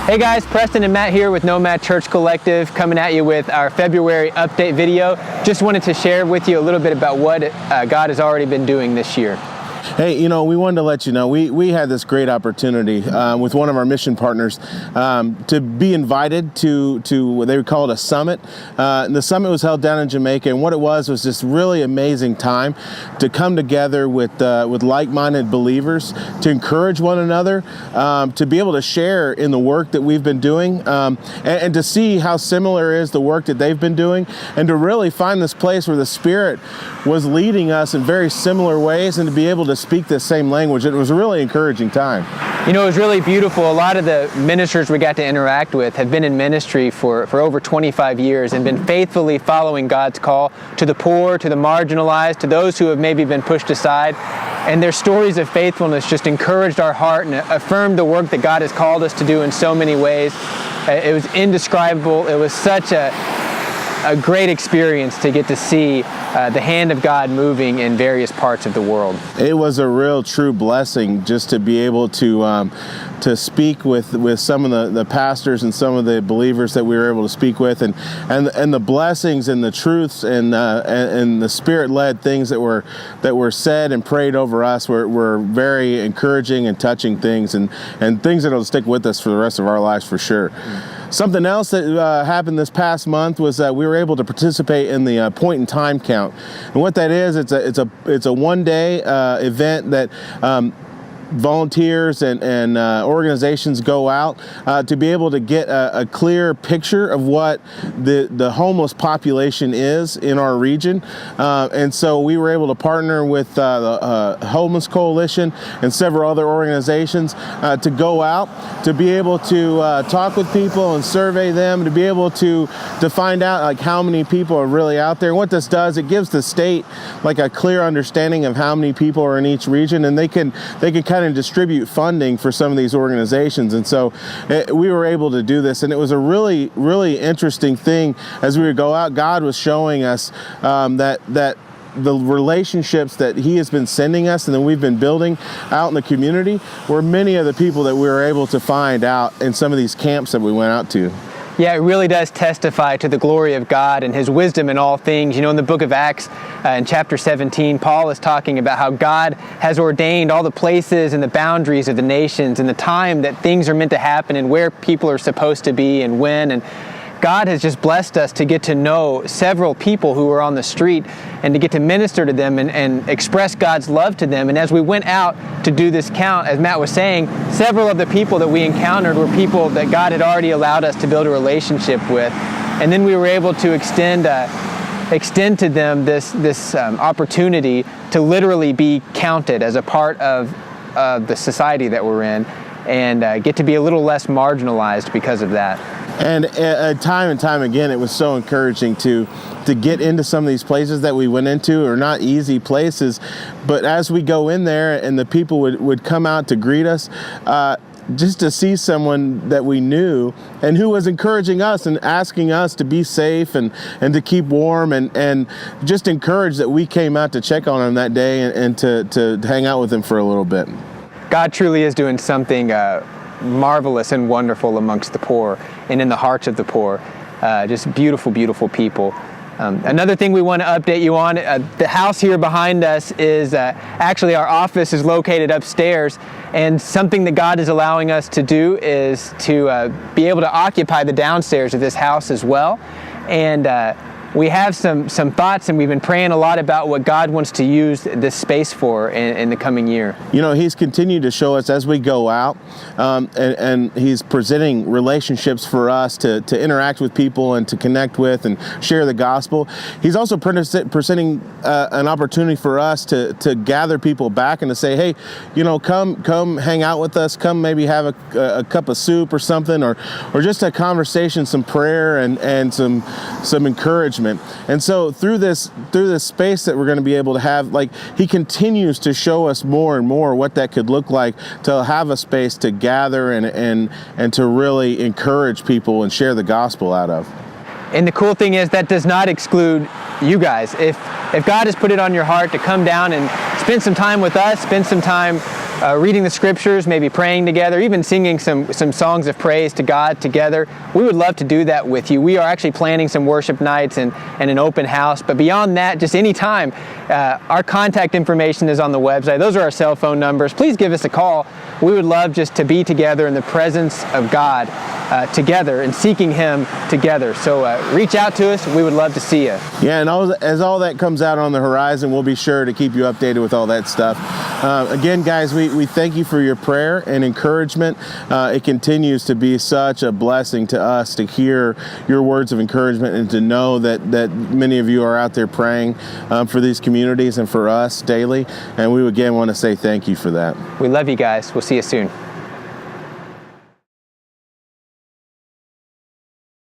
Hey guys, Preston and Matt here with Nomad Church Collective, coming at you with our February update video. Just wanted to share with you a little bit about what God has already been doing this year. Hey, we wanted to let you know, we had this great opportunity with one of our mission partners to be invited to what they would call it a summit. And the summit was held down in Jamaica, and what it was this really amazing time to come together with like-minded believers, to encourage one another, to be able to share in the work that we've been doing, and to see how similar is the work that they've been doing, and to really find this place where the Spirit was leading us in very similar ways, and to be able to speak the same language. It was a really encouraging time. You know, it was really beautiful. A lot of the ministers we got to interact with have been in ministry for over 25 years and been faithfully following God's call to the poor, to the marginalized, to those who have maybe been pushed aside. And their stories of faithfulness just encouraged our heart and affirmed the work that God has called us to do in so many ways. It was indescribable. It was such a great experience to get to see the hand of God moving in various parts of the world. It was a real true blessing just to be able to speak with some of the pastors and some of the believers that we were able to speak with, and the blessings and the truths and the Spirit-led things that were said and prayed over us were very encouraging and touching things, and things that will stick with us for the rest of our lives for sure. Something else that happened this past month was that we were able to participate in the point in time count, and what that is, it's a one-day event that volunteers and organizations go out to be able to get a clear picture of what the homeless population is in our region, and so we were able to partner with the Homeless Coalition and several other organizations to go out to be able to talk with people and survey them, to be able to find out like how many people are really out there. And what this does, it gives the state like a clear understanding of how many people are in each region, and they can kind of distribute funding for some of these organizations. And so we were able to do this, and it was a really, really interesting thing. As we would go out, God was showing us that the relationships that He has been sending us and that we've been building out in the community were many of the people that we were able to find out in some of these camps that we went out to. Yeah, it really does testify to the glory of God and His wisdom in all things. You know, in the book of Acts, in chapter 17, Paul is talking about how God has ordained all the places and the boundaries of the nations and the time that things are meant to happen and where people are supposed to be and when. And God has just blessed us to get to know several people who were on the street and to get to minister to them and express God's love to them. And as we went out to do this count, as Matt was saying, several of the people that we encountered were people that God had already allowed us to build a relationship with. And then we were able to extend to them this opportunity to literally be counted as a part of the society that we're in, and get to be a little less marginalized because of that. And time and time again, it was so encouraging to get into some of these places that we went into. Are not easy places, but as we go in there and the people would come out to greet us, just to see someone that we knew and who was encouraging us and asking us to be safe and to keep warm, and just encouraged that we came out to check on them that day and to hang out with them for a little bit. God truly is doing something marvelous and wonderful amongst the poor and in the hearts of the poor. Just beautiful, beautiful people. Another thing we want to update you on, the house here behind us is actually our office is located upstairs, and something that God is allowing us to do is to be able to occupy the downstairs of this house as well. And we have some thoughts, and we've been praying a lot about what God wants to use this space for in the coming year. You know, He's continued to show us as we go out, and He's presenting relationships for us to interact with people and to connect with and share the gospel. He's also presenting an opportunity for us to gather people back and to say, hey, you know, come hang out with us, come maybe have a cup of soup or something, or just a conversation, some prayer and some encouragement. And so through this space that we're going to be able to have, like, He continues to show us more and more what that could look like, to have a space to gather and to really encourage people and share the gospel out of. And the cool thing is that does not exclude you guys. If God has put it on your heart to come down and spend some time with us, spend some time reading the scriptures, maybe praying together, even singing some songs of praise to God together. We would love to do that with you. We are actually planning some worship nights and an open house. But beyond that, just any time, our contact information is on the website. Those are our cell phone numbers. Please give us a call. We would love just to be together in the presence of God together and seeking Him together. So reach out to us. We would love to see you. Yeah, and as all that comes out on the horizon, we'll be sure to keep you updated with all that stuff. Again, guys, we thank you for your prayer and encouragement. It continues to be such a blessing to us to hear your words of encouragement and to know that many of you are out there praying for these communities and for us daily. And we again want to say thank you for that. We love you guys. We'll see you soon.